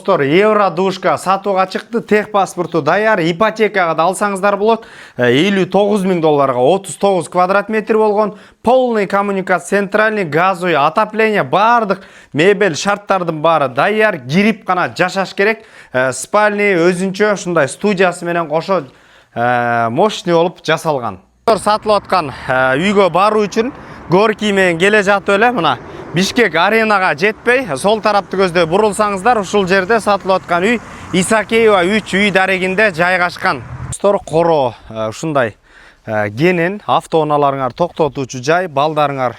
достор, Евродушка сатуға чыкты, тех паспорту даяр, ипотекаға да алсаңыздар болот. 59 000 долларға 39 квадрат метр болгон, полный коммуникация, центральный газовый отопление, бардык мебель шарттардын бары даяр, кирип гана жашаш керек. Спальный өзүнчө ушундай студиясы менен кошо мощный болуп жасалган. Сатылып аткан үйгө баруу үчүн Горький менен келе жатып эле мына Бишкек аренага жетпей, сол тарапты көздөй бурулсаңыздар, ушул жерде сатылып аткан үй Исакеева 3 үй дарегинде жайгашкан. Достор, коро ушундай кенен автоунааларыңар токтотуучу жай, балдарыңар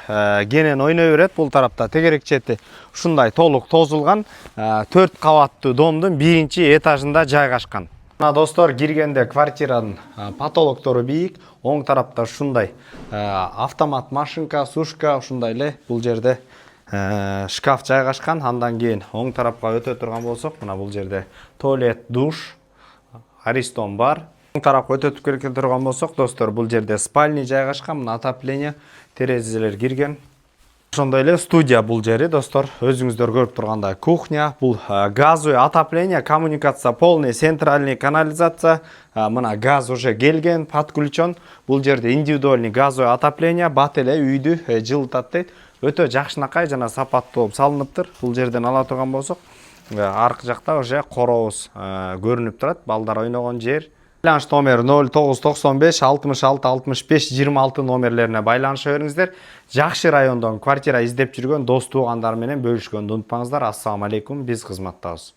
кенен ойной берет. Бул тарапта тегерек чети ушундай толук тозулган 4 кабаттуу домдун 1-этажында жайгашкан. Мына достор, киргенде квартиранын потолоктору бийик, оң тарапта ушундай автомат машинка, сушка, ушундай эле бул жерде шкаф жайгашкан. Андан кийин оң тарапка өтө турган болсок, мына бул жерде туалет, душ, аристон бар. Оң тарапка өтөтүп келе турган болсок, достор, бул жерде спальный жайгашкан, мына отопление, терезелер кирген. Ошондой эле студия бул жери, достор, өзүңүздөр көрүп тургандай кухня, бул газовый отопление, коммуникация, полный центральный канализация, мына газ уже келген, подключен. Бул жерде индивидуальный газовый отопление, бат эле үйдү жылытат дейт. Өтө жакшынакай жана сапаттуу болуп салыныптыр. Бул жерден ала турган болсок, аркы жакта уже коробуз көрүнүп турат, балдар ойногон жер. Байланыш номер 0995 66 65 26 номерлерине байланыша бериңиздер. Жакшы райондон квартира издеп жүргөн дос туугандар менен бөлүшкөндү унутпаңыздар. Ассаламу алейкум, биз кызматтабыз.